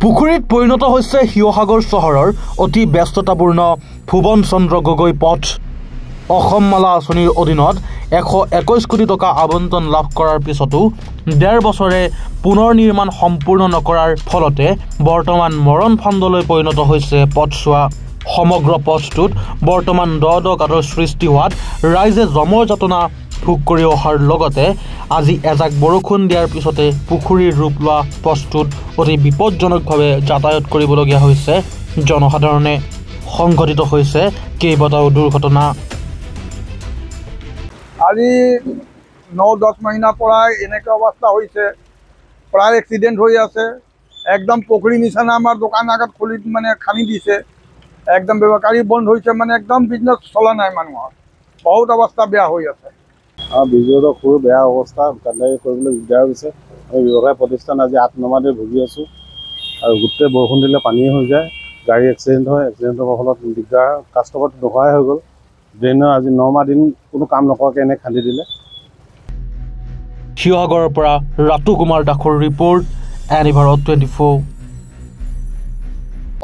পুখুৰীত পৰিণত হৈছে শিৱসাগৰ চহৰৰ অতি ব্যস্ততাপূৰ্ণ ভুৱন চন্দ্ৰ গগৈ পথ। অসম মালা আঁচনিৰ অধীনত 121 কোটি টকা আবণ্টন লাভ কৰাৰ পিছতো 1.5 বছৰে পুনৰ নিৰ্মাণ সম্পূৰ্ণ নকৰাৰ ফলতে বৰ্তমান মৰণ ফান্দলৈ পৰিণত হৈছে পথছোৱা। সমগ্ৰ পথটোত বৰ্তমান দ গাঁতৰ সৃষ্টি হোৱাত ৰাইজে জমৰ যাতনা ভোগ কৰি অহাৰ লগতে আজি এজাক বৰষুণ দিয়াৰ পিছতে পুখুৰীৰ ৰূপ লোৱা পথটোত অতি বিপদজনকভাৱে যাতায়াত কৰিবলগীয়া হৈছে জনসাধাৰণে। সংঘটিত হৈছে কেইবাটাও দুৰ্ঘটনা। আজি 9-10 মহিনাৰ পৰাই এনেকুৱা অৱস্থা হৈছে, প্ৰায় এক্সিডেণ্ট হৈ আছে। একদম পুখুৰী নিচিনা আমাৰ দোকান আগত খুলি খান্দি দিছে। একদম ব্যৱসায়ী বন্ধ হৈছে, একদম বিজনেছ চলা নাই মানুহৰ। বহুত অৱস্থা বেয়া হৈ আছে। বিজুতো খুব বেয়া অৱস্থা, কান্দাৰী কৰিবলৈ দিগদাৰ হৈছে। আমি ব্যৱসায় প্ৰতিষ্ঠান আজি 8-9 দিন ভুগি আছোঁ আৰু গোটেই বৰষুণ দিলে পানী হৈ যায়, গাড়ী এক্সিডেণ্ট হয়। এক্সিডেণ্টৰ ফলত দিগদাৰ, কাষ্টমাৰ নোহোৱাই হৈ গ'ল। ড্ৰেইনৰ আজি 9 দিন কোনো কাম নকৰাকৈ এনে খান্দি দিলে। শিৱসাগৰৰ পৰা ৰাতু কুমাৰ দাসৰ ৰিপৰ্ট, এনি ভাৰত 24।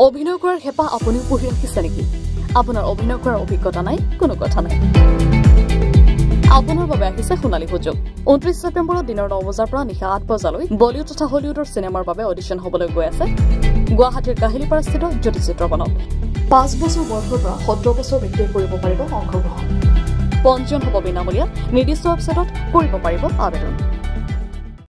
অভিনয় কৰাৰ হেঁপাহ আপুনিও পুহি ৰাখিছে নেকি? আপোনাৰ অভিনয় কৰাৰ অভিজ্ঞতা নাই? কোনো কথা নাই। আপোনাৰ বাবে আহিছে সোণালী সুযোগ। 29 ছেপ্টেম্বৰত দিনৰ 9 বজাৰ পৰা নিশা 8 বজালৈ বলিউড তথা হলিউডৰ চিনেমাৰ বাবে অডিশ্যন হ'বলৈ গৈ আছে গুৱাহাটীৰ কাহিলীপাৰাস্থিত জ্যোতি চিত্ৰবনত। 5 বছৰ বয়সৰ পৰা 17 বছৰ ব্যক্তিয়ে কৰিব পাৰিব অংশগ্ৰহণ। পঞ্জীয়ন হ'ব বিনামূলীয়া। নিৰ্দিষ্ট ৱেবছাইটত কৰিব পাৰিব আবেদন।